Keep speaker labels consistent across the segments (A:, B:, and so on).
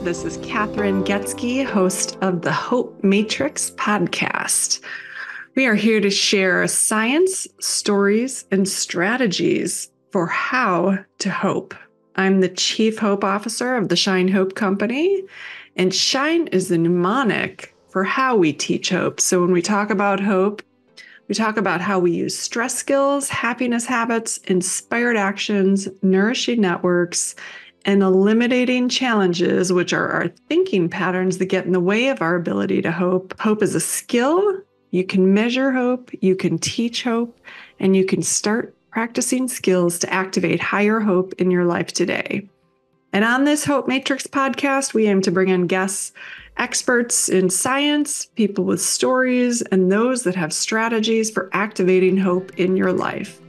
A: This is Kathryn host of the Hope Matrix podcast. We are here to share science, stories, and strategies for how to hope. I'm the Chief Hope Officer of the Shine Hope Company, and Shine is the mnemonic for how we teach hope. So when we talk about hope, we talk about how we use stress skills, happiness habits, inspired actions, nourishing networks, and eliminating challenges, which are our thinking patterns that get in the way of our ability to hope. Hope is a skill. You can measure hope, you can teach hope, and you can start practicing skills to activate higher hope in your life today. And on this Hope Matrix podcast, we aim to bring in guests, experts in science, people with stories, and those that have strategies for activating hope in your life.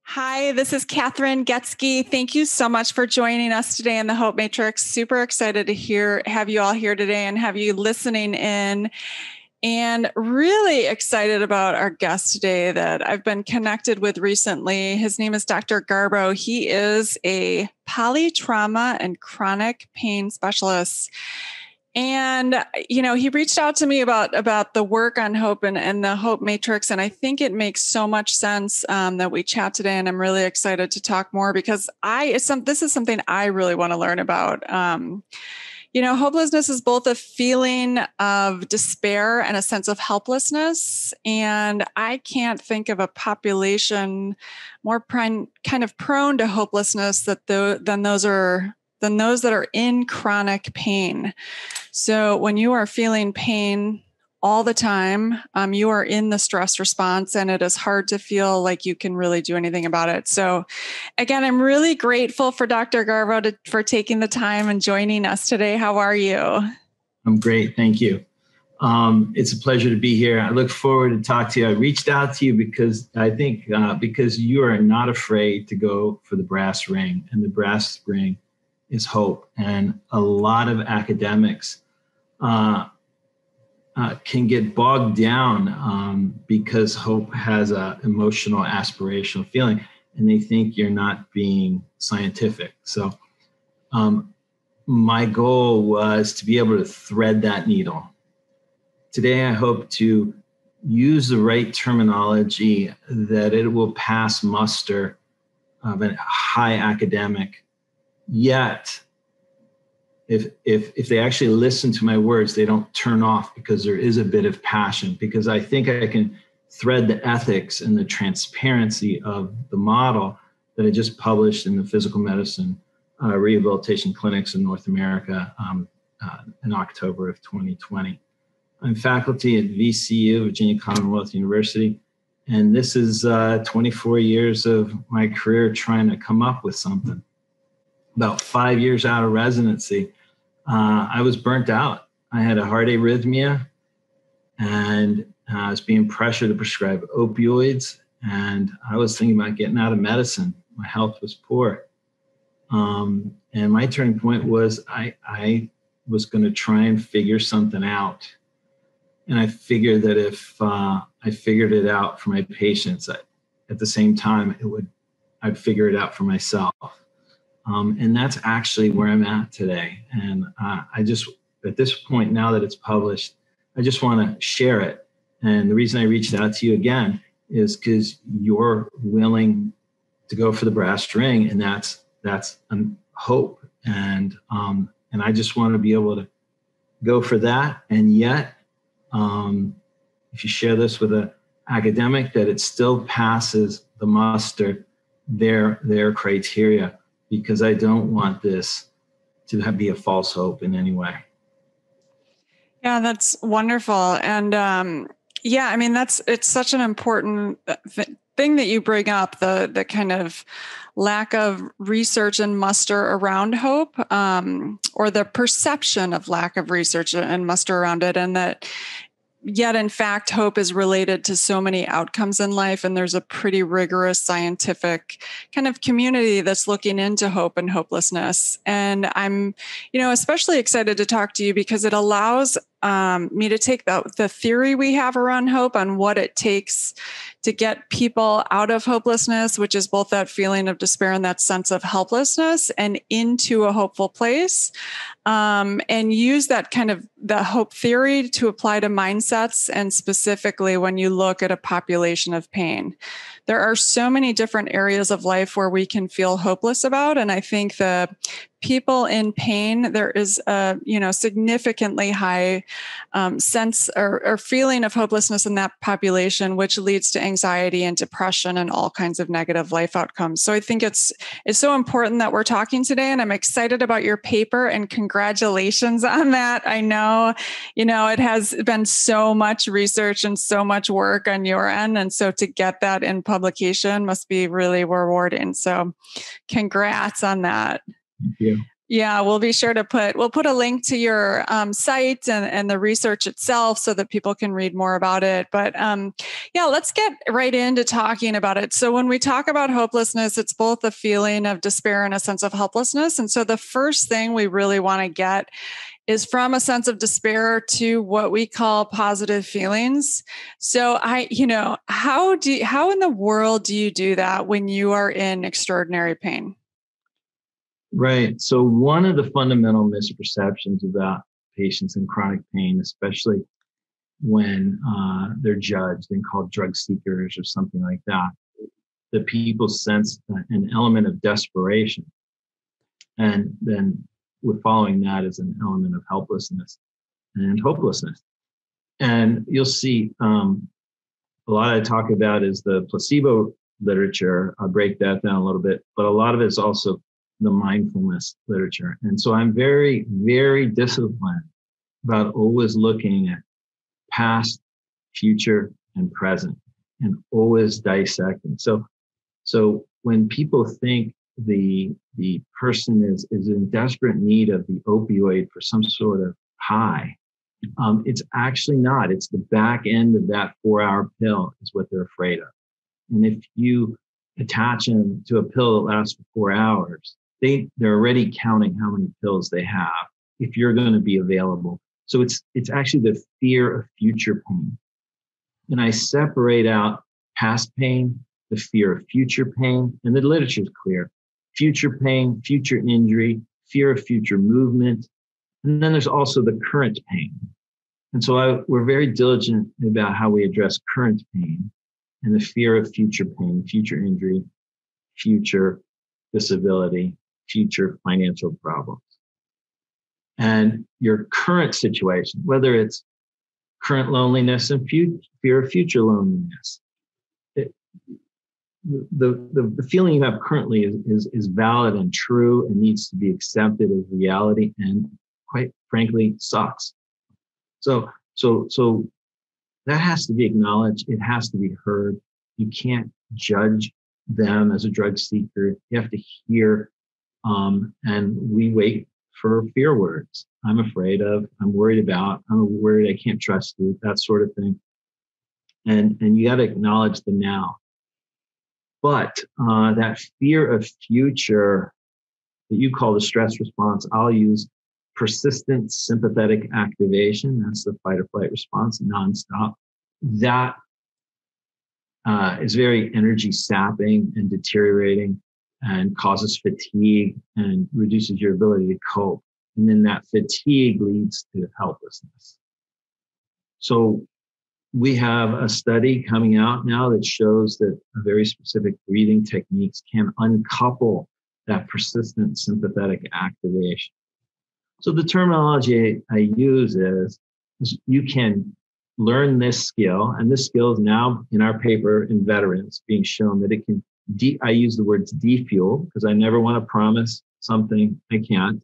A: Hi, this is Kathryn Getzke. Thank you so much for joining us today in the Hope Matrix. Super excited to have you all here today and have you listening in. And really excited about our guest today that I've been connected with recently. His name is Dr. Gharbo. He is a polytrauma and chronic pain specialist. And, he reached out to me about the work on hope and the Hope Matrix. And I think it makes so much sense that we chat today. And I'm really excited to talk more because this is something I really want to learn about. Hopelessness is both a feeling of despair and a sense of helplessness. And I can't think of a population more kind of prone to hopelessness than those that are in chronic pain. So when you are feeling pain all the time, you are in the stress response, and it is hard to feel like you can really do anything about it. So again, I'm really grateful for Dr. Gharbo for taking the time and joining us today. How are you?
B: I'm great. Thank you. It's a pleasure to be here. I look forward to talk to you. I reached out to you because I think because you are not afraid to go for the brass ring, and the brass ring is hope. And a lot of academics can get bogged down because hope has an emotional, aspirational feeling, and they think you're not being scientific. So my goal was to be able to thread that needle. Today, I hope to use the right terminology that it will pass muster of a high academic, yet if they actually listen to my words, they don't turn off because there is a bit of passion, because I think I can thread the ethics and the transparency of the model that I just published in the Physical Medicine Rehabilitation Clinics in North America in October of 2020. I'm faculty at VCU, Virginia Commonwealth University, and this is 24 years of my career trying to come up with something. About 5 years out of residency, I was burnt out. I had a heart arrhythmia, and I was being pressured to prescribe opioids, and I was thinking about getting out of medicine. My health was poor. And my turning point was I was going to try and figure something out. And I figured that if I figured it out for my patients, at the same time, I'd figure it out for myself. And that's actually where I'm at today. And I just, at this point, now that it's published, I just want to share it. And the reason I reached out to you again is because you're willing to go for the brass ring, and that's hope. And I just want to be able to go for that. And yet, if you share this with an academic, that it still passes the muster, their criteria, because I don't want this to be a false hope in any way.
A: Yeah, that's wonderful. And it's such an important thing that you bring up, the kind of lack of research and muster around hope, or the perception of lack of research and muster around it. And that yet, in fact, hope is related to so many outcomes in life. And there's a pretty rigorous scientific kind of community that's looking into hope and hopelessness. And I'm, especially excited to talk to you because it allows me to take the theory we have around hope on what it takes to get people out of hopelessness, which is both that feeling of despair and that sense of helplessness, and into a hopeful place, and use that kind of the hope theory to apply to mindsets, and specifically when you look at a population of pain. There are so many different areas of life where we can feel hopeless about, and I think the people in pain, there is a significantly high sense or feeling of hopelessness in that population, which leads to anxiety and depression and all kinds of negative life outcomes. So I think it's so important that we're talking today, and I'm excited about your paper, and congratulations on that. I know, it has been so much research and so much work on your end, and so to get that in publication must be really rewarding. So congrats on that.
B: Thank you.
A: Yeah, we'll be sure to put a link to your site and the research itself so that people can read more about it. But let's get right into talking about it. So when we talk about hopelessness, it's both a feeling of despair and a sense of helplessness. And so the first thing we really want to get is from a sense of despair to what we call positive feelings. So how in the world do you do that when you are in extraordinary pain?
B: Right. So one of the fundamental misperceptions about patients in chronic pain, especially when they're judged and called drug seekers or something like that people sense an element of desperation. And then with following that is an element of helplessness and hopelessness. And you'll see a lot I talk about is the placebo literature. I'll break that down a little bit, but a lot of it is also the mindfulness literature. And so I'm very, very disciplined about always looking at past, future, and present, and always dissecting. So when people think the person is in desperate need of the opioid for some sort of high, it's actually not. It's the back end of that 4-hour pill is what they're afraid of. And if you attach them to a pill that lasts for 4 hours, they're already counting how many pills they have if you're going to be available. So it's actually the fear of future pain. And I separate out past pain, the fear of future pain, and the literature is clear. Future pain, future injury, fear of future movement. And then there's also the current pain. And so we're very diligent about how we address current pain and the fear of future pain, future injury, future disability, future financial problems. And your current situation, whether it's current loneliness and fear of future loneliness, the feeling you have currently is valid and true and needs to be accepted as reality, and quite frankly sucks. So that has to be acknowledged. It has to be heard. You can't judge them as a drug seeker. You have to hear, and we wait for fear words. I'm afraid of, I'm worried about, I'm worried I can't trust you, that sort of thing. And you got to acknowledge the now. But that fear of future that you call the stress response, I'll use persistent sympathetic activation. That's the fight or flight response, nonstop. That is very energy sapping and deteriorating and causes fatigue and reduces your ability to cope. And then that fatigue leads to helplessness. So we have a study coming out now that shows that very specific breathing techniques can uncouple that persistent sympathetic activation. So the terminology I use is you can learn this skill, and this skill is now in our paper in veterans being shown that it can, I use the words defuel because I never want to promise something I can't.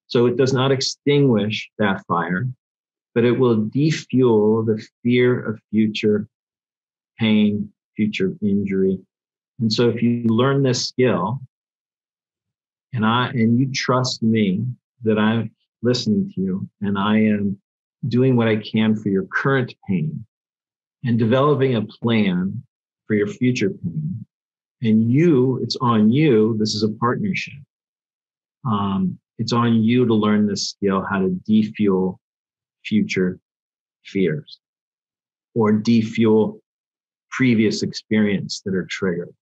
B: So it does not extinguish that fire, but it will defuel the fear of future pain, future injury. And so if you learn this skill and you trust me that I'm listening to you and I am doing what I can for your current pain and developing a plan for your future pain, and it's on you, this is a partnership. It's on you to learn this skill, how to defuel future fears or defuel previous experience that are triggered.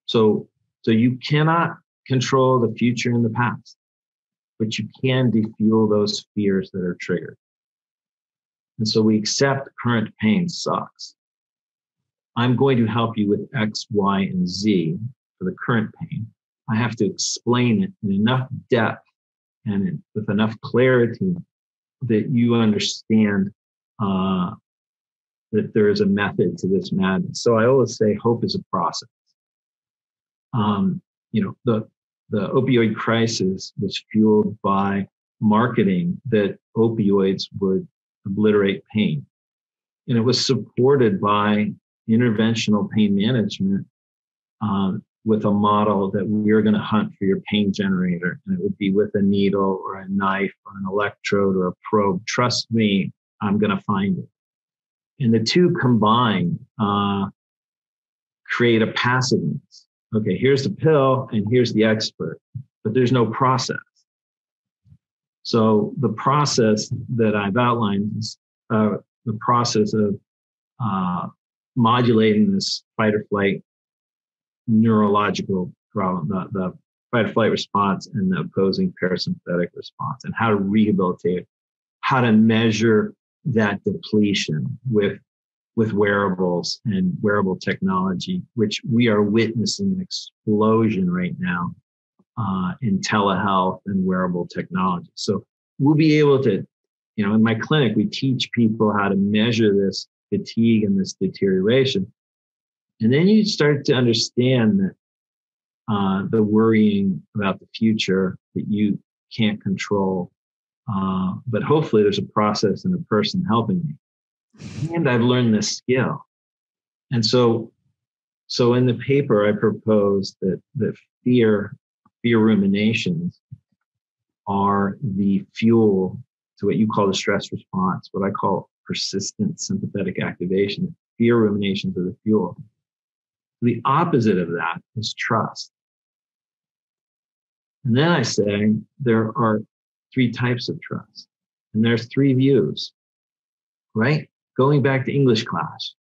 B: So you cannot control the future and the past, but you can defuel those fears that are triggered. And so we accept current pain sucks. I'm going to help you with X, Y, and Z for the current pain. I have to explain it in enough depth and with enough clarity that you understand that there is a method to this madness. So I always say hope is a process. The opioid crisis was fueled by marketing that opioids would obliterate pain. And it was supported by interventional pain management with a model that we're going to hunt for your pain generator. And it would be with a needle or a knife or an electrode or a probe. Trust me, I'm going to find it. And the two combined create a passiveness. Okay, here's the pill and here's the expert, but there's no process. So the process that I've outlined is the process of modulating this fight or flight neurological problem, the fight or flight response and the opposing parasympathetic response, and how to rehabilitate it, how to measure that depletion with wearables and wearable technology, which we are witnessing an explosion right now in telehealth and wearable technology. So we'll be able to, in my clinic, we teach people how to measure this fatigue and this deterioration. And then you start to understand that the worrying about the future that you can't control, but hopefully there's a process and a person helping me. And I've learned this skill. And so in the paper, I proposed that fear ruminations are the fuel to what you call the stress response, what I call persistent sympathetic activation. Fear ruminations are the fuel. The opposite of that is trust. And then I say there are 3 types of trust, and there's 3 views, right? Going back to English class,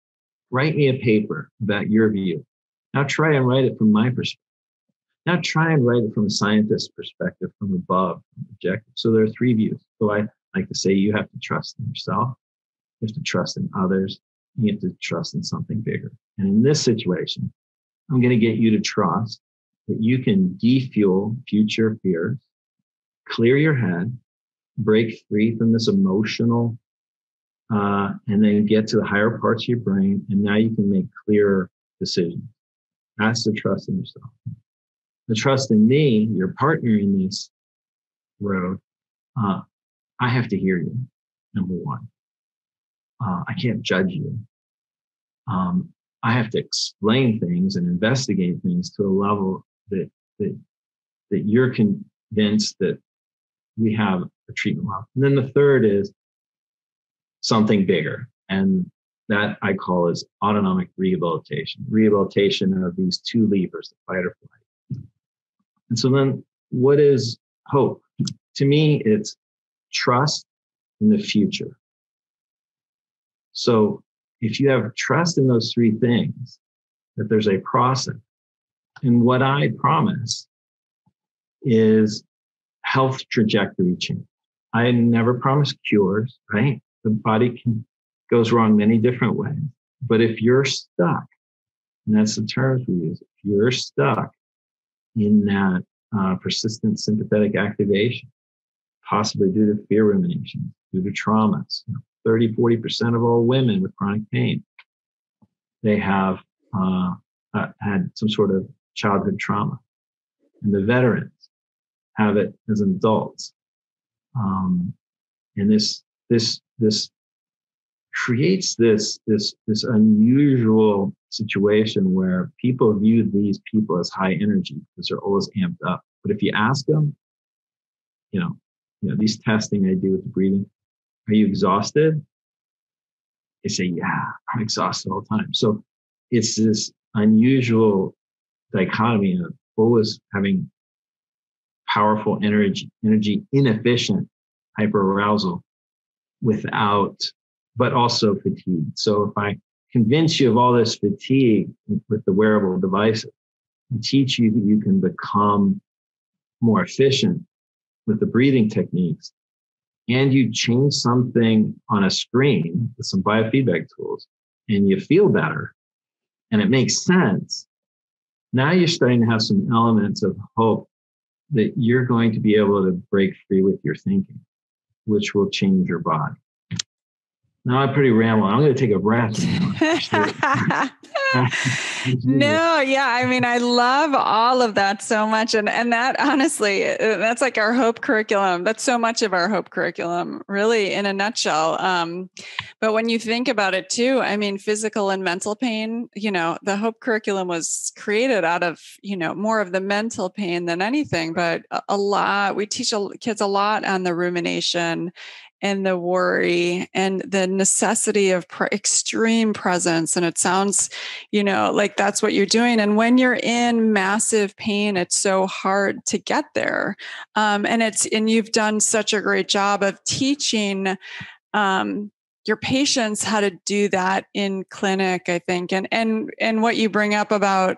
B: write me a paper about your view. Now try and write it from my perspective. Now try and write it from a scientist's perspective, from above, from objective. So there are 3 views. So I like to say you have to trust in yourself, you have to trust in others, and you have to trust in something bigger. And in this situation, I'm going to get you to trust that you can defuel future fears, clear your head, break free from this emotional and then get to the higher parts of your brain, and now you can make clearer decisions. That's the trust in yourself. The trust in me, your partner in this road, I have to hear you, number one. I can't judge you. I have to explain things and investigate things to a level that you're convinced that we have a treatment model. And then the third is something bigger. And that I call is autonomic rehabilitation of these 2 levers, the fight or flight. And so then what is hope? To me, it's trust in the future. So if you have trust in those 3 things, that there's a process. And what I promise is health trajectory change. I never promise cures, right? The body goes wrong many different ways. But if you're stuck, and that's the terms we use, if you're stuck in that persistent sympathetic activation, possibly due to fear rumination, due to traumas, 30, 40% of all women with chronic pain, they have had some sort of childhood trauma. And the veterans have it as adults. And this creates this unusual situation where people view these people as high energy because they're always amped up. But if you ask them, these testing I do with the breathing, are you exhausted? They say, yeah, I'm exhausted all the time. So it's this unusual dichotomy of always having powerful energy inefficient hyperarousal, but also fatigue. So if I convince you of all this fatigue with the wearable devices and teach you that you can become more efficient with the breathing techniques, and you change something on a screen with some biofeedback tools and you feel better and it makes sense, now you're starting to have some elements of hope that you're going to be able to break free with your thinking, which will change your body. Now I'm pretty rambling. I'm going to take a breath.
A: No, yeah. I mean, I love all of that so much. And that honestly, that's like our hope curriculum. That's so much of our hope curriculum, really, in a nutshell. But when you think about it too, I mean, physical and mental pain, the hope curriculum was created out of, more of the mental pain than anything, but we teach kids a lot on the rumination and the worry and the necessity of extreme presence. And it sounds, like that's what you're doing. And when you're in massive pain, it's so hard to get there. And you've done such a great job of teaching, your patients how to do that in clinic, I think. And what you bring up about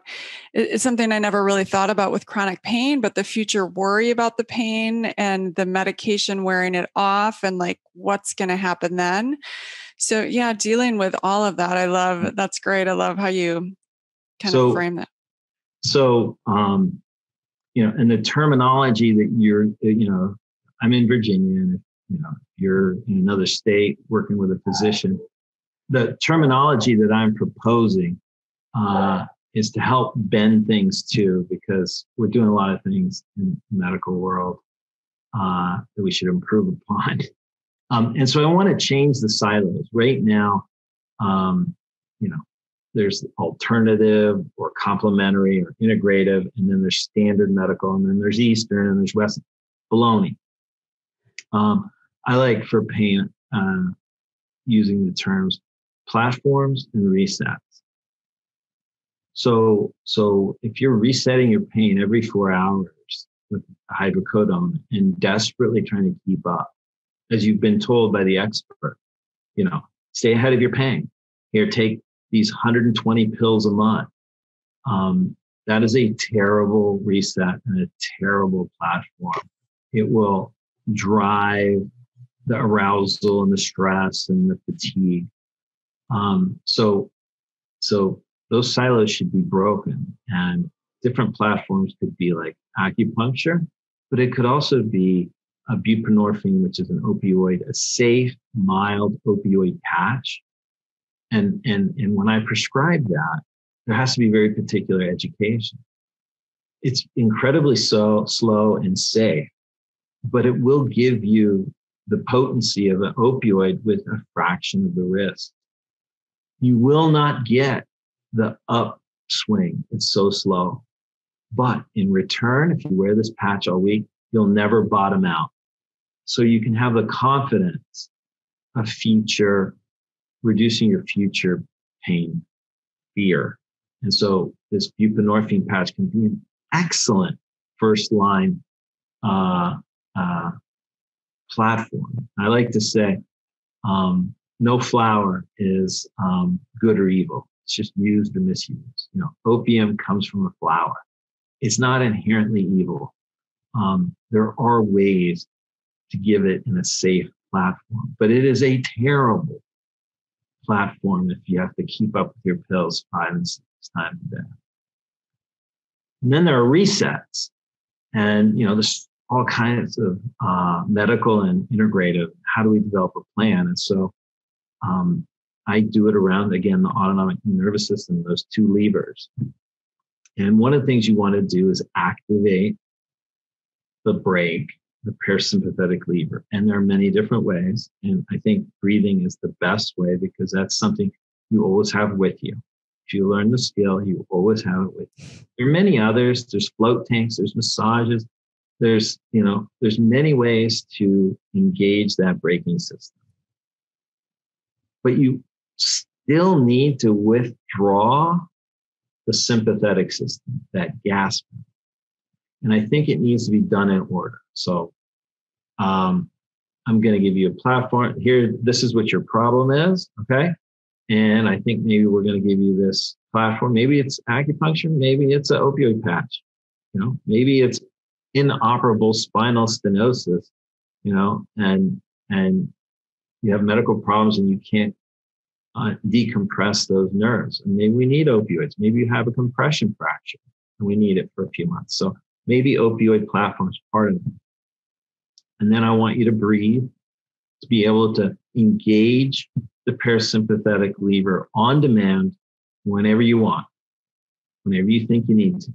A: is something I never really thought about with chronic pain, but the future worry about the pain and the medication wearing it off and like what's going to happen then. So yeah, dealing with all of that. That's great. I love how you kind of frame that.
B: So, and the terminology that I'm in Virginia, and you're in another state working with a physician, the terminology that I'm proposing is to help bend things too, because we're doing a lot of things in the medical world that we should improve upon. And so I want to change the silos. Right now, there's alternative or complementary or integrative, and then there's standard medical, and then there's Eastern, and there's Western. Baloney. I like for pain using the terms platforms and resets. So if you're resetting your pain every 4 hours with hydrocodone and desperately trying to keep up, as you've been told by the expert, stay ahead of your pain. Here, take these 120 pills a month. That is a terrible reset and a terrible platform. It will drive the arousal and the stress and the fatigue. So those silos should be broken, and different platforms could be like acupuncture, but it could also be a buprenorphine, which is an opioid, a safe, mild opioid patch. And when I prescribe that, there has to be very particular education. It's incredibly slow and safe, but it will give you the potency of an opioid with a fraction of the risk. You will not get the upswing. It's so slow. But in return, if you wear this patch all week, you'll never bottom out. So you can have the confidence of reducing your future pain, fear. And so this buprenorphine patch can be an excellent first line platform. I like to say, no flower is good or evil. It's just used or misused. Opium comes from a flower. It's not inherently evil. There are ways to give it in a safe platform, but it is a terrible platform if you have to keep up with your pills 5 and 6 times a day. And then there are resets, and there's all kinds of medical and integrative. How do we develop a plan? And so I do it around, again, the autonomic nervous system, those 2 levers. And one of the things you want to do is activate the brake, the parasympathetic lever. And there are many different ways. And I think breathing is the best way, because that's something you always have with you. If you learn the skill, you always have it with you. There are many others. There's float tanks, there's massages. There's many ways to engage that braking system. But you still need to withdraw the sympathetic system, that gas. And I think it needs to be done in order. So I'm going to give you a platform here. This is what your problem is. Okay. And I think maybe we're going to give you this platform. Maybe it's acupuncture. Maybe it's an opioid patch. Maybe it's inoperable spinal stenosis, and you have medical problems and you can't decompress those nerves. And maybe we need opioids. Maybe you have a compression fracture and we need it for a few months. So maybe opioid platform is part of it. And then I want you to breathe, to be able to engage the parasympathetic lever on demand whenever you want, whenever you think you need to.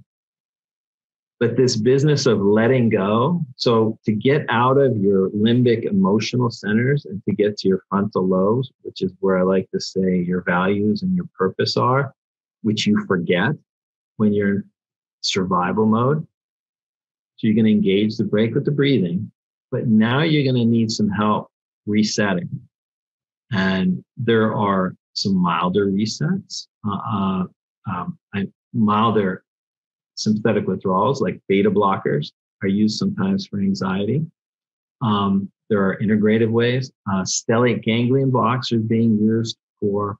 B: But this business of letting go, so to get out of your limbic emotional centers and to get to your frontal lobes, which is where I like to say your values and your purpose are, which you forget when you're in survival mode. So you're going to engage the break with the breathing, but now you're going to need some help resetting. And there are some milder resets, milder sympathetic withdrawals like beta blockers are used sometimes for anxiety. There are integrative ways. Stellate ganglion blocks are being used for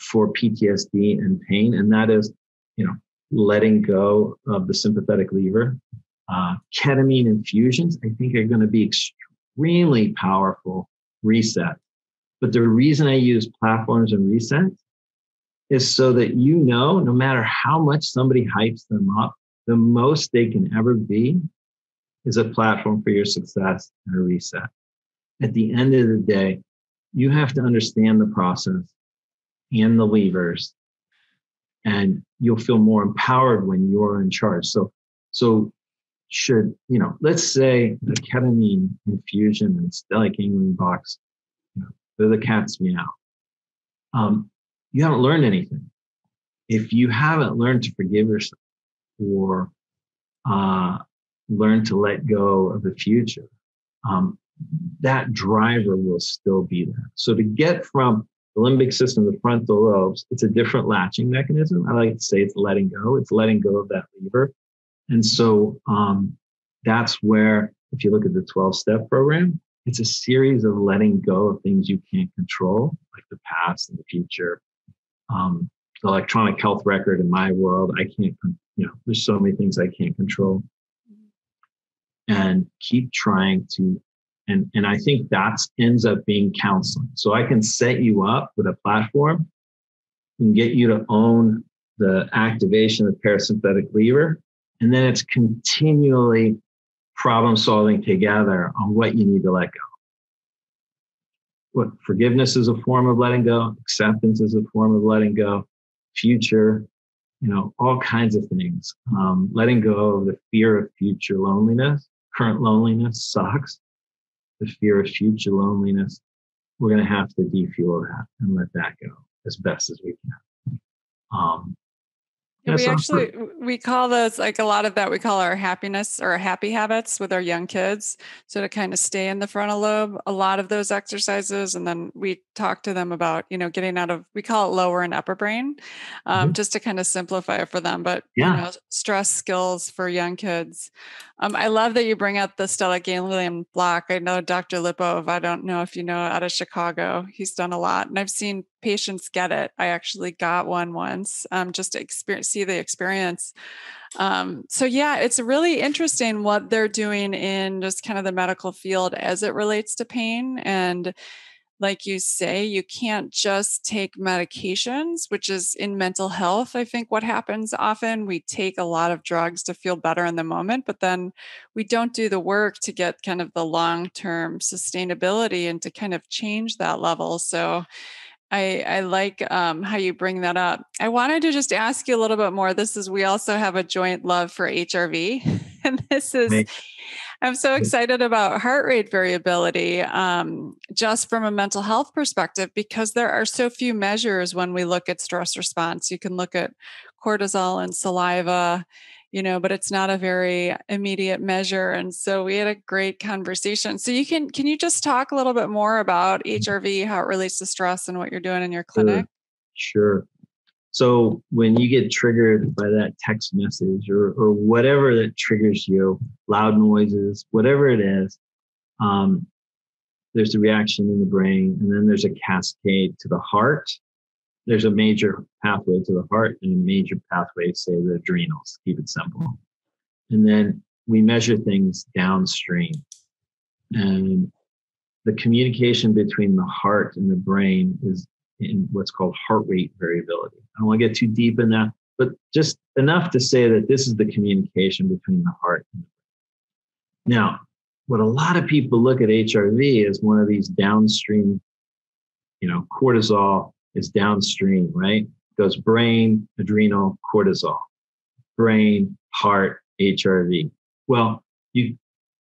B: PTSD and pain, and that is, letting go of the sympathetic lever. Ketamine infusions, I think, are going to be extremely powerful reset. But the reason I use platforms and resets is so that no matter how much somebody hypes them up, the most they can ever be is a platform for your success and a reset. At the end of the day, you have to understand the process and the levers, and you'll feel more empowered when you're in charge. So should, let's say the ketamine infusion and stellate ganglion box, they're the cat's meow. You haven't learned anything. If you haven't learned to forgive yourself or learn to let go of the future, that driver will still be there. So to get from the limbic system to the frontal lobes, it's a different latching mechanism. I like to say it's letting go. It's letting go of that lever. And so that's where, if you look at the 12-step program, it's a series of letting go of things you can't control, like the past and the future. The electronic health record in my world, I can't, there's so many things I can't control. And keep trying to, and I think that ends up being counseling. So I can set you up with a platform and get you to own the activation of the parasympathetic lever. And then it's continually problem solving together on what you need to let go. What forgiveness is a form of letting go, acceptance is a form of letting go, future, all kinds of things. Letting go of the fear of future loneliness. Current loneliness sucks. The fear of future loneliness, we're going to have to defuel that and let that go as best as we can.
A: We call those, like a lot of that, we call our happiness or happy habits with our young kids. So to kind of stay in the frontal lobe, a lot of those exercises. And then we talk to them about, getting out of, we call it lower and upper brain, just to kind of simplify it for them. But, stress skills for young kids. I love that you bring up the stellate ganglion block. I know Dr. Lipov, I don't know if you know, out of Chicago, he's done a lot. And I've seen patients get it. I actually got one once, just to see the experience. It's really interesting what they're doing in just kind of the medical field as it relates to pain. And like you say, you can't just take medications, which is in mental health. I think what happens often, we take a lot of drugs to feel better in the moment, but then we don't do the work to get kind of the long-term sustainability and to kind of change that level. So I like how you bring that up. I wanted to just ask you a little bit more. We also have a joint love for HRV. And I'm so excited about heart rate variability, just from a mental health perspective, because there are so few measures when we look at stress response. You can look at cortisol and saliva, but it's not a very immediate measure. And so we had a great conversation. So can you just talk a little bit more about HRV, how it relates to stress and what you're doing in your clinic?
B: Sure. So when you get triggered by that text message or whatever that triggers you, loud noises, whatever it is, there's a reaction in the brain, and then there's a cascade to the heart. There's a major pathway to the heart and a major pathway, say, the adrenals, keep it simple. And then we measure things downstream. And the communication between the heart and the brain is in what's called heart rate variability. I don't want to get too deep in that, but just enough to say that this is the communication between the heart and the brain. Now, what a lot of people look at HRV as one of these downstream, cortisol is downstream, right? It goes brain, adrenal, cortisol, brain, heart, HRV. Well,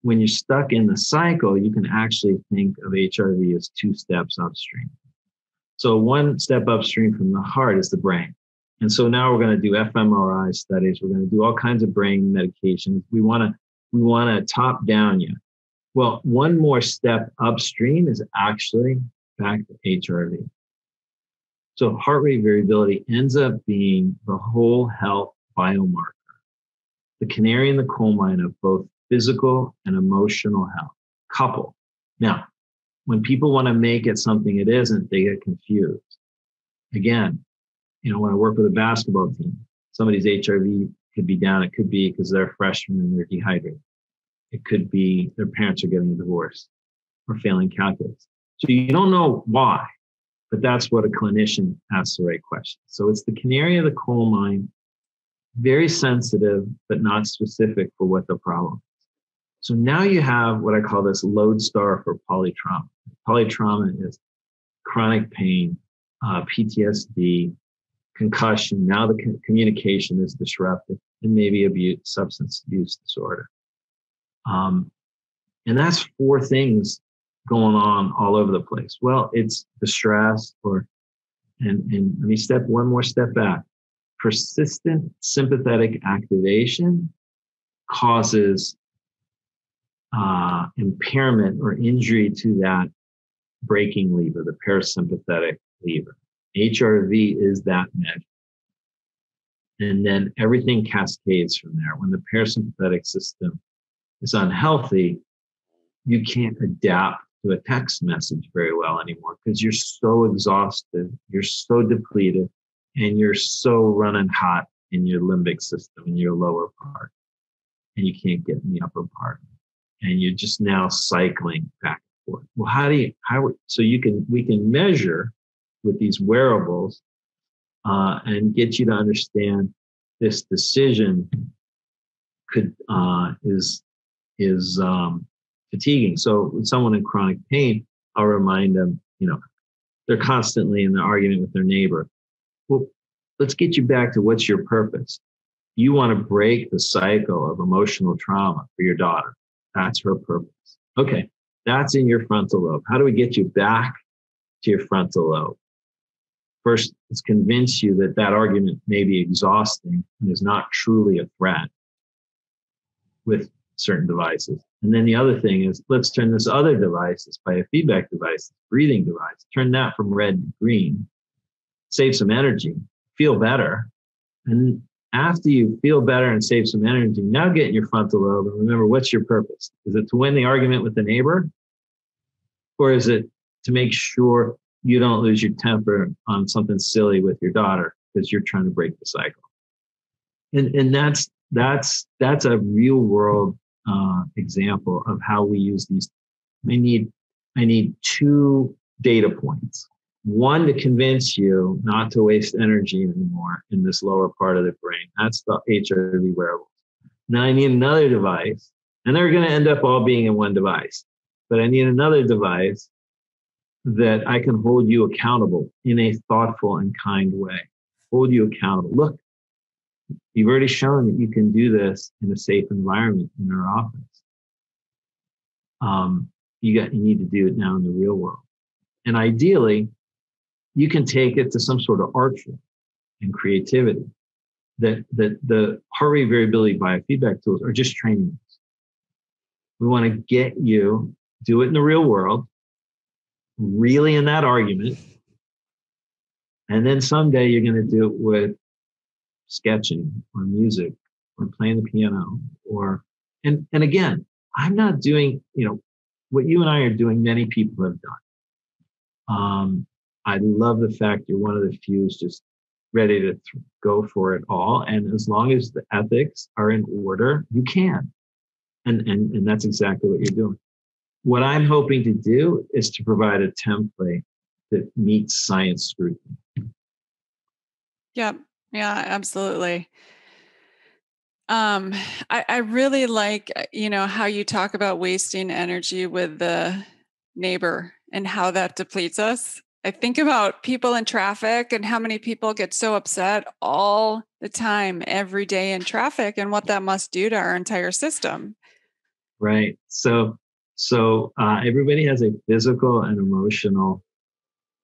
B: when you're stuck in the cycle, you can actually think of HRV as 2 steps upstream. So 1 step upstream from the heart is the brain. And so now we're going to do fMRI studies. We're going to do all kinds of brain medications. We want to top down you. Well, 1 more step upstream is actually back to HRV. So heart rate variability ends up being the whole health biomarker, the canary in the coal mine of both physical and emotional health, coupled. Now, when people want to make it something it isn't, they get confused. Again, when I work with a basketball team, somebody's HRV could be down. It could be because they're a freshman and they're dehydrated. It could be their parents are getting a divorce or failing calculus. So you don't know why, but that's what a clinician asks the right question. So it's the canary of the coal mine, very sensitive, but not specific for what the problem is. So now you have what I call this lodestar for polytrauma. Polytrauma is chronic pain, PTSD, concussion. Now the communication is disrupted, and maybe substance abuse disorder. And that's 4 things going on all over the place. Well, it's the stress, and let me step 1 more step back. Persistent sympathetic activation causes impairment or injury to that braking lever, the parasympathetic lever. HRV is that measure. And then everything cascades from there. When the parasympathetic system is unhealthy, you can't adapt to a text message very well anymore because you're so exhausted, you're so depleted, and you're so running hot in your limbic system, in your lower part, and you can't get in the upper part. And you're just now cycling back and forth. Well, we can measure with these wearables and get you to understand this decision is fatiguing. So with someone in chronic pain, I'll remind them, they're constantly in the argument with their neighbor. Well, let's get you back to what's your purpose. You want to break the cycle of emotional trauma for your daughter. That's her purpose. Okay, that's in your frontal lobe. How do we get you back to your frontal lobe? First, let's convince you that argument may be exhausting and is not truly a threat with certain devices. And then the other thing is, let's turn this other device, this biofeedback device, this breathing device, turn that from red to green, save some energy, feel better. And after you feel better and save some energy, now get in your frontal lobe and remember, what's your purpose? Is it to win the argument with the neighbor? Or is it to make sure you don't lose your temper on something silly with your daughter because you're trying to break the cycle? And that's a real world example of how we use these. I need 2 data points. 1 to convince you not to waste energy anymore in this lower part of the brain. That's the HRV wearables. Now I need another device, and they're going to end up all being in 1 device. But I need another device that I can hold you accountable in a thoughtful and kind way. Hold you accountable. Look, you've already shown that you can do this in a safe environment in our office. You need to do it now in the real world. And ideally, you can take it to some sort of art form and creativity. That the heart rate variability biofeedback tools are just training. We want to get you do it in the real world, really in that argument, and then someday you're going to do it with sketching or music or playing the piano and again, I'm not doing what you and I are doing, many people have done. I love the fact you're one of the few who's just ready to go for it all. And as long as the ethics are in order, you can. And that's exactly what you're doing. What I'm hoping to do is to provide a template that meets science scrutiny.
A: Yep. Yeah, absolutely. I really like, how you talk about wasting energy with the neighbor and how that depletes us. I think about people in traffic and how many people get so upset all the time, every day in traffic, and what that must do to our entire system.
B: Right. So everybody has a physical and emotional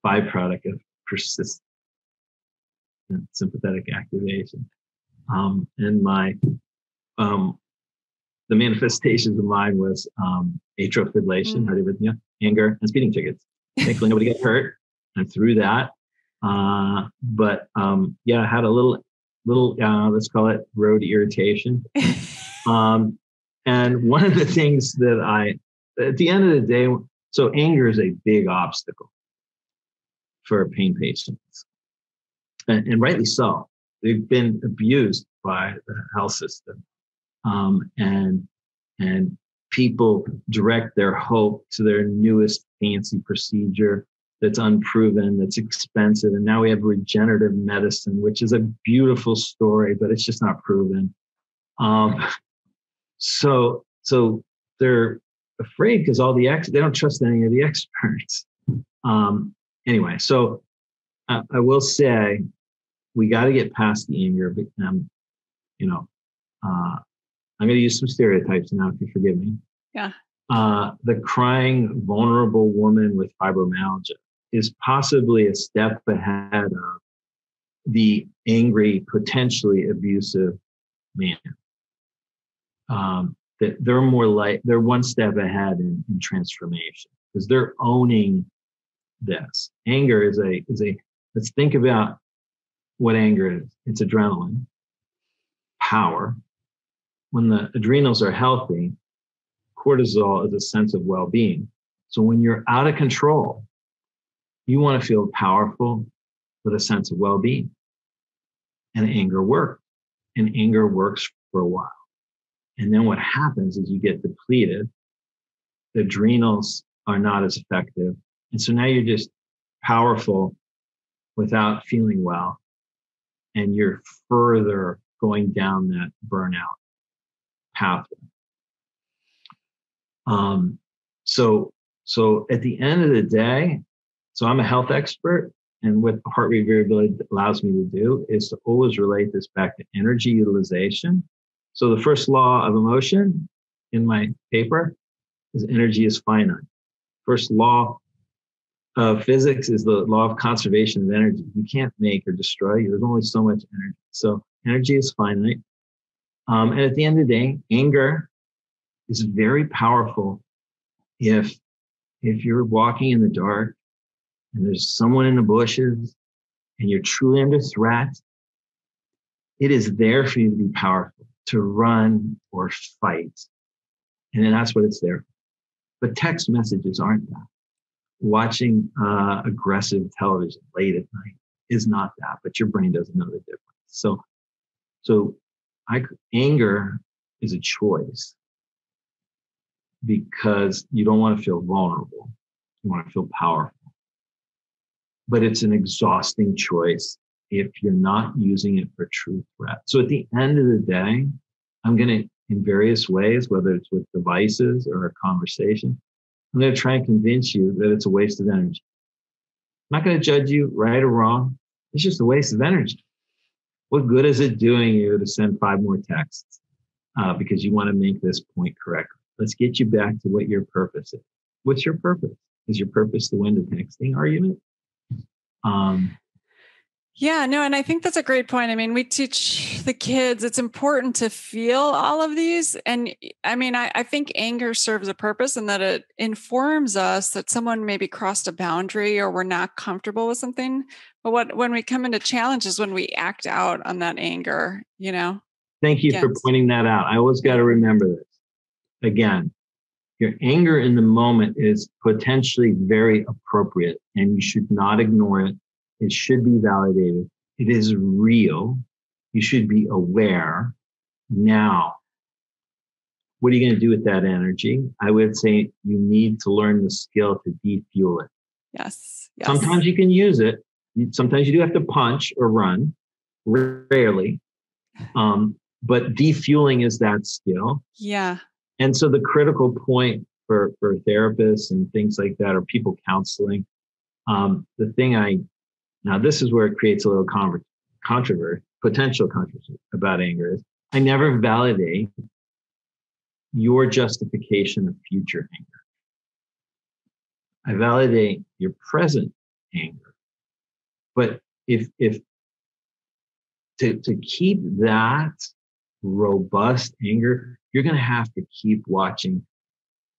B: byproduct of persistent sympathetic activation. And the manifestations of mine was atrial fibrillation, heart arrhythmia, anger, and speeding tickets. Thankfully, nobody got hurt. I'm through that. But I had a little, let's call it road irritation. And one of the things that at the end of the day, so anger is a big obstacle for pain patients. And rightly so. They've been abused by the health system. And people direct their hope to their newest fancy procedure that's unproven, that's expensive. And now we have regenerative medicine, which is a beautiful story, but it's just not proven. So they're afraid because they don't trust any of the experts. Anyway, so I will say we got to get past the anger. I'm going to use some stereotypes now, if you forgive me.
A: Yeah.
B: The crying, vulnerable woman with fibromyalgia is possibly a step ahead of the angry, potentially abusive man. That they're one step ahead in transformation because they're owning this. Anger is let's think about what anger is. It's adrenaline, power. When the adrenals are healthy, cortisol is a sense of well-being. So when you're out of control, you want to feel powerful with a sense of well-being. And anger works. And anger works for a while. And then what happens is you get depleted. The adrenals are not as effective. And so now you're just powerful without feeling well. And you're further going down that burnout pathway. So at the end of the day, so I'm a health expert, and what heart rate variability allows me to do is to always relate this back to energy utilization. So the first law of emotion in my paper is energy is finite. First law of physics is the law of conservation of energy. You can't make or destroy. There's only so much energy. So energy is finite. And at the end of the day, anger is very powerful if you're walking in the dark and there's someone in the bushes and you're truly under threat. It is there for you to be powerful, to run or fight. And then that's what it's there for. But text messages aren't that. Watching aggressive television late at night is not that, but your brain doesn't know the difference. So anger is a choice because you don't want to feel vulnerable. You want to feel powerful. But it's an exhausting choice if you're not using it for true threat. So at the end of the day, I'm going to, in various ways, whether it's with devices or a conversation, I'm going to try and convince you that it's a waste of energy. I'm not going to judge you right or wrong. It's just a waste of energy. What good is it doing you to send 5 more texts because you want to make this point correctly? Let's get you back to what your purpose is. What's your purpose? Is your purpose to win the texting argument?
A: Yeah, no, and I think that's a great point. I mean, we teach the kids it's important to feel all of these. And I mean, I think anger serves a purpose in that it informs us that someone maybe crossed a boundary or we're not comfortable with something. But when we come into challenges, when we act out on that anger,
B: Thank you for pointing that out. I always got to remember this. Again, Your anger in the moment is potentially very appropriate, and you should not ignore it. It should be validated. It is real. You should be aware. Now, what are you going to do with that energy? I would say you need to learn the skill to defuel it.
A: Yes.
B: Sometimes you can use it. Sometimes you do have to punch or run, rarely. But defueling is that skill.
A: Yeah.
B: And so the critical point for therapists and things like that, or people counseling, now this is where it creates a little potential controversy about anger, is I never validate your justification of future anger. I validate your present anger. But if to keep that robust anger, you're going to have to keep watching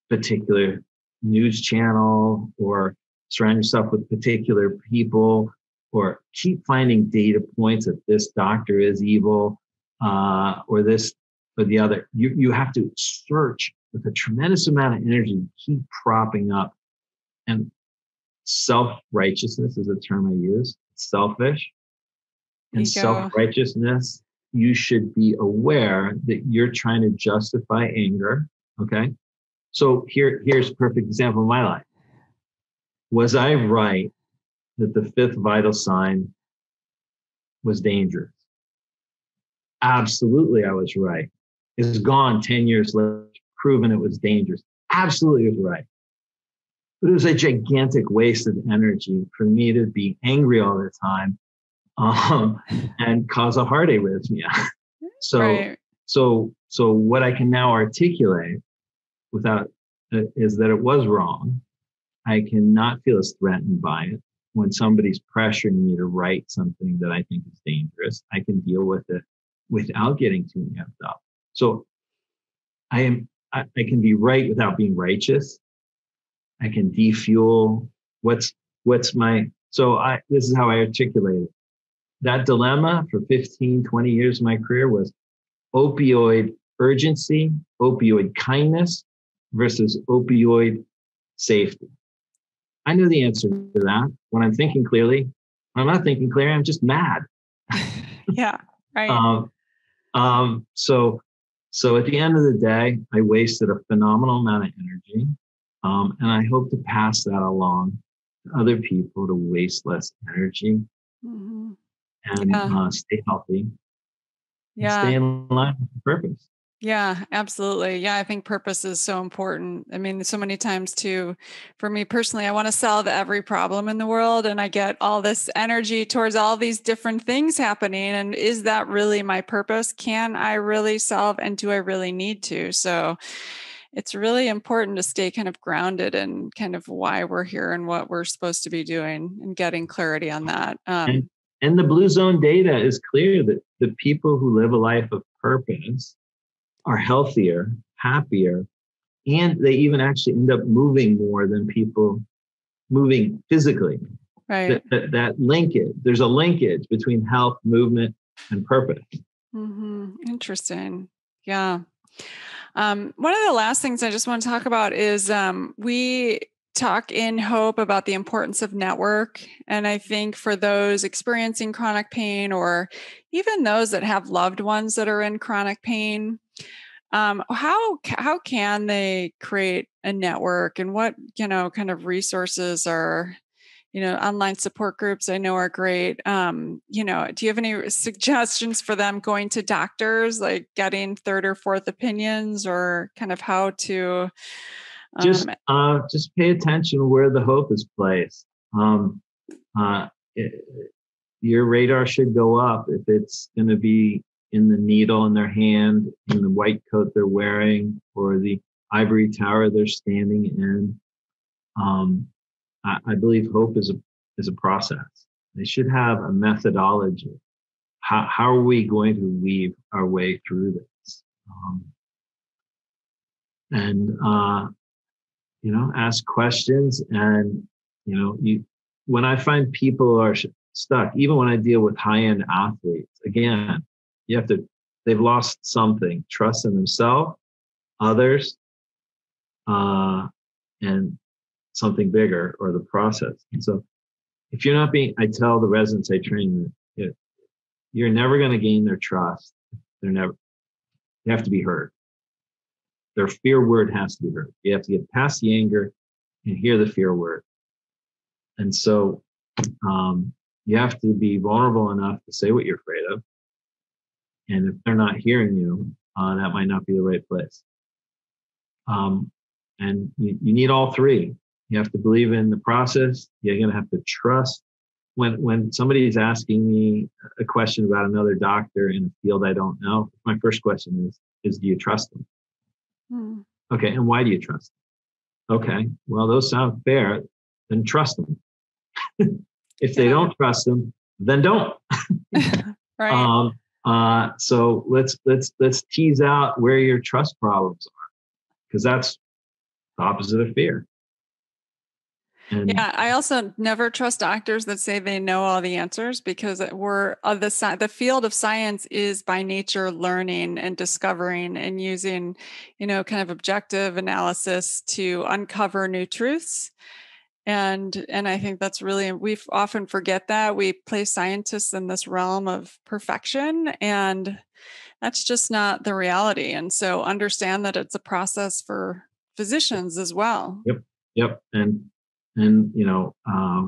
B: particular news channel, or surround yourself with particular people, or keep finding data points that this doctor is evil, or this or the other. You have to search with a tremendous amount of energy, keep propping up. And self-righteousness is a term I use. It's selfish. And self-righteousness, you should be aware that you're trying to justify anger. Okay. So here's a perfect example of my life. Was I right that the fifth vital sign was dangerous? Absolutely, I was right. It's gone 10 years later, proven it was dangerous. Absolutely, it was right. But it was a gigantic waste of energy for me to be angry all the time, and cause a heart arrhythmia. So what I can now articulate without is that it was wrong. I cannot feel as threatened by it. When somebody's pressuring me to write something that I think is dangerous, I can deal with it without getting too amped up. So I can be right without being righteous. I can defuel this is how I articulate it. That dilemma for 15, 20 years of my career was opioid urgency, opioid kindness versus opioid safety. I knew the answer to that when I'm thinking clearly. When I'm not thinking clearly, I'm just mad.
A: Yeah, right.
B: So at the end of the day, I wasted a phenomenal amount of energy. And I hope to pass that along to other people to waste less energy, and stay healthy, and stay in line with the purpose.
A: Yeah, absolutely. Yeah, I think purpose is so important. I mean, so many times too, for me personally, I want to solve every problem in the world, and I get all this energy towards all these different things happening. And is that really my purpose? Can I really solve, and do I really need to? So it's really important to stay kind of grounded in kind of why we're here and what we're supposed to be doing, and getting clarity on that.
B: And the Blue Zone data is clear that the people who live a life of purpose are healthier, happier, and they even actually end up moving more than people moving physically.
A: Right.
B: That linkage, there's a linkage between health, movement, and purpose.
A: Interesting. Yeah. One of the last things I just want to talk about is we talk in Hope about the importance of network. And I think for those experiencing chronic pain, or even those that have loved ones that are in chronic pain, how can they create a network, and what, kind of resources or, online support groups I know are great. Do you have any suggestions for them going to doctors, like getting third or fourth opinions, or kind of how to
B: just pay attention where the hope is placed. Your radar should go up if it's going to be in the needle in their hand, in the white coat they're wearing, or the ivory tower they're standing in. I believe hope is a process. They should have a methodology. How are we going to weave our way through this? Ask questions. And when I find people are stuck, even when I deal with high-end athletes, again, they've lost something: trust in themselves, others, and something bigger, or the process. And so if you're not being, I tell the residents I train that you're never going to gain their trust. They have to be heard. Their fear word has to be heard. You have to get past the anger and hear the fear word. And so you have to be vulnerable enough to say what you're afraid of. And if they're not hearing you, that might not be the right place. And you need all three. You have to believe in the process. You're going to have to trust. When somebody is asking me a question about another doctor in a field I don't know, my first question is do you trust them? Okay, and why do you trust them? Okay, well, those sound fair. Then trust them. If they don't trust them, then don't.
A: Right.
B: So let's tease out where your trust problems are, because that's the opposite of fear. And
A: I also never trust doctors that say they know all the answers, because the field of science is by nature learning and discovering and using, kind of objective analysis to uncover new truths. And I think that's really, we often forget that we place scientists in this realm of perfection, and that's just not the reality. And so understand that it's a process for physicians as well.
B: Yep. And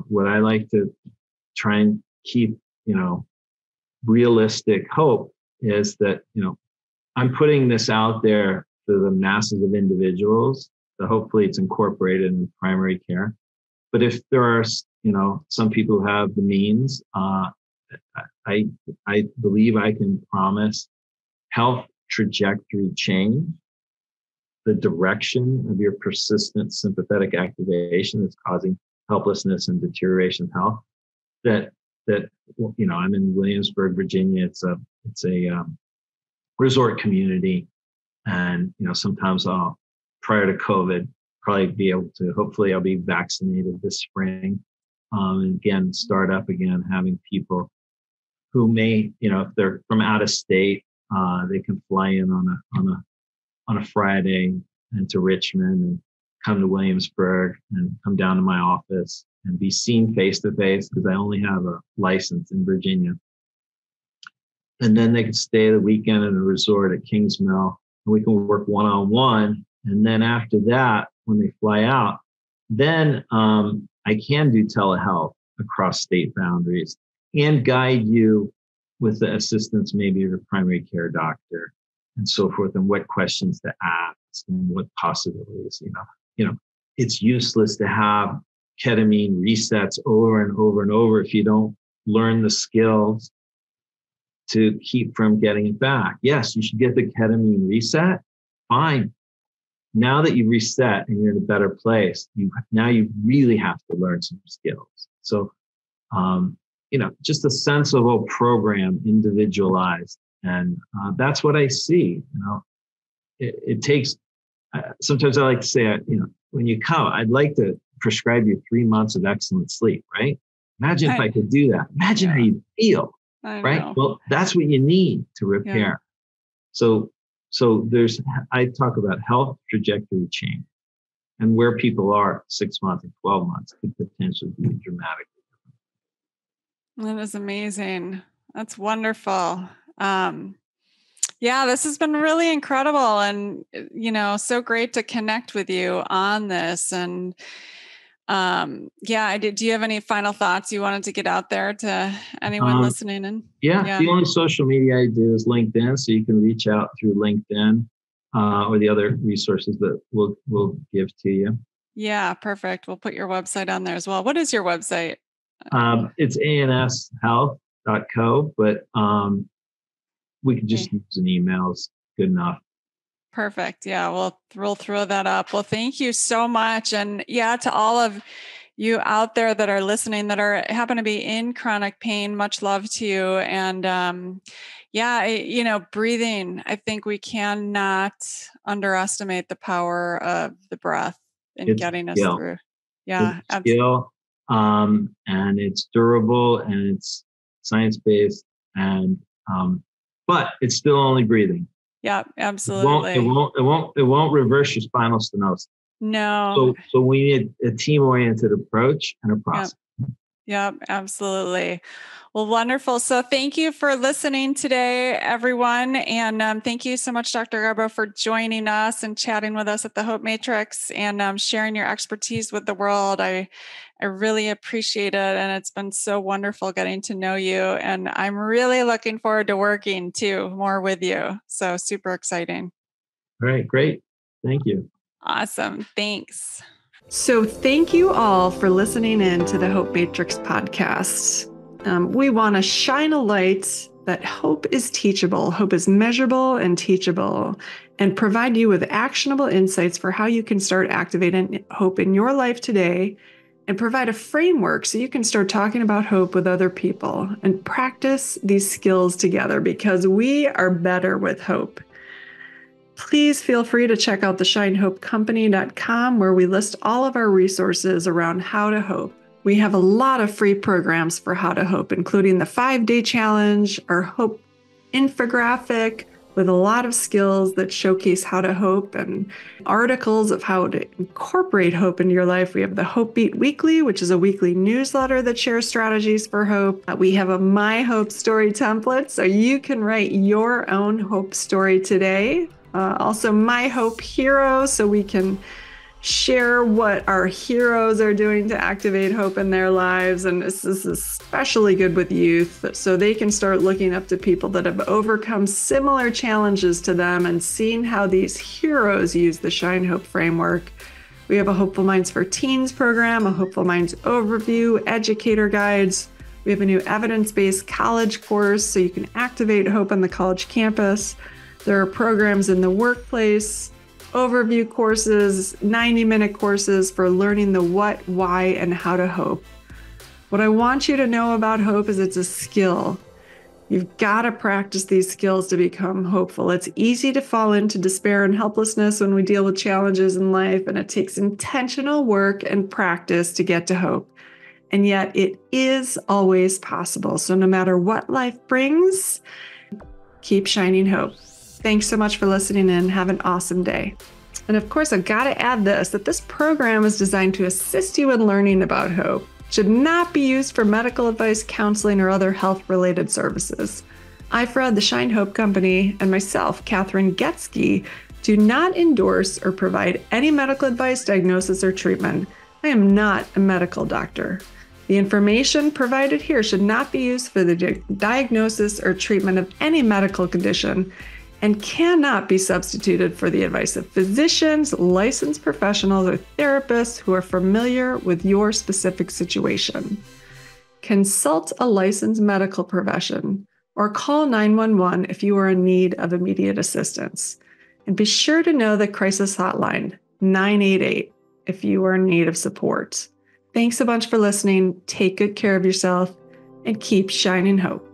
B: what I like to try and keep, realistic hope is that, I'm putting this out there to the masses of individuals, so hopefully it's incorporated in primary care. But if there are, some people who have the means, I believe I can promise health trajectory change, the direction of your persistent sympathetic activation that's causing helplessness and deterioration of health. That I'm in Williamsburg, Virginia. It's a resort community, and sometimes prior to COVID, probably be able to. Hopefully, I'll be vaccinated this spring, and again start up again, having people who may, if they're from out of state, they can fly in on a Friday into Richmond and come to Williamsburg and come down to my office and be seen face to face, because I only have a license in Virginia. And then they can stay the weekend in a resort at Kings Mill, and we can work one-on-one. And then after that, when they fly out, then I can do telehealth across state boundaries and guide you with the assistance maybe of a primary care doctor and so forth, and what questions to ask and what possibilities. It's useless to have ketamine resets over and over and over if you don't learn the skills to keep from getting it back. Yes, you should get the ketamine reset. Fine. Now that you've reset and you're in a better place, you really have to learn some skills. So, just a sensible program, individualized. And that's what I see. It takes, sometimes I like to say, when you come, I'd like to prescribe you 3 months of excellent sleep, right? Imagine if I could do that. Imagine how you feel, right? Well, that's what you need to repair. Yeah. So I talk about health trajectory change, and where people are 6 months and 12 months could potentially be dramatically different.
A: That is amazing. That's wonderful. This has been really incredible, and so great to connect with you on this. And do you have any final thoughts you wanted to get out there to anyone listening in?
B: The only social media I do is LinkedIn, so you can reach out through LinkedIn or the other resources that we'll give to you.
A: Yeah, perfect. We'll put your website on there as well. What is your website?
B: It's anshealth.co, but we can just use an email. It's good enough.
A: Perfect. Yeah, we'll throw that up. Well, thank you so much. And to all of you out there that are listening that happen to be in chronic pain, much love to you. And breathing, I think we cannot underestimate the power of the breath in getting us through. Yeah.
B: It's skill, and it's durable, and it's science-based, and but it's still only breathing.
A: Yeah, absolutely.
B: It won't reverse your spinal stenosis.
A: No.
B: So we need a team-oriented approach and a process.
A: Yep, absolutely. Well, wonderful. So thank you for listening today, everyone. And thank you so much, Dr. Gharbo, for joining us and chatting with us at the Hope Matrix and sharing your expertise with the world. I really appreciate it. And it's been so wonderful getting to know you. And I'm really looking forward to working too more with you. So super exciting.
B: All right, great. Thank you.
A: Awesome. Thanks. So thank you all for listening in to the Hope Matrix podcast. We want to shine a light that hope is teachable, hope is measurable and teachable, and provide you with actionable insights for how you can start activating hope in your life today, and provide a framework so you can start talking about hope with other people and practice these skills together, because we are better with hope. Please feel free to check out theshinehopecompany.com, where we list all of our resources around how to hope. We have a lot of free programs for how to hope, including the 5-day challenge, our hope infographic with a lot of skills that showcase how to hope, and articles of how to incorporate hope into your life. We have the Hope Beat Weekly, which is a weekly newsletter that shares strategies for hope. We have a My Hope Story template, so you can write your own hope story today. Also, My Hope Hero, so we can share what our heroes are doing to activate hope in their lives. And this is especially good with youth, so they can start looking up to people that have overcome similar challenges to them and seeing how these heroes use the Shine Hope framework. We have a Hopeful Minds for Teens program, a Hopeful Minds overview, educator guides. We have a new evidence-based college course, so you can activate hope on the college campus. There are programs in the workplace, overview courses, 90-minute courses for learning the what, why, and how to hope. What I want you to know about hope is it's a skill. You've got to practice these skills to become hopeful. It's easy to fall into despair and helplessness when we deal with challenges in life, and it takes intentional work and practice to get to hope. And yet it is always possible. So no matter what life brings, keep shining hope. Thanks so much for listening in. Have an awesome day. And of course, I've got to add that this program is designed to assist you in learning about hope. It should not be used for medical advice, counseling, or other health-related services. I, Fred, the Shine Hope Company, and myself, Kathryn Getsky, do not endorse or provide any medical advice, diagnosis, or treatment. I am not a medical doctor. The information provided here should not be used for the diagnosis or treatment of any medical condition, and cannot be substituted for the advice of physicians, licensed professionals, or therapists who are familiar with your specific situation. Consult a licensed medical profession or call 911 if you are in need of immediate assistance. And be sure to know the crisis hotline, 988, if you are in need of support. Thanks a bunch for listening. Take good care of yourself and keep shining hope.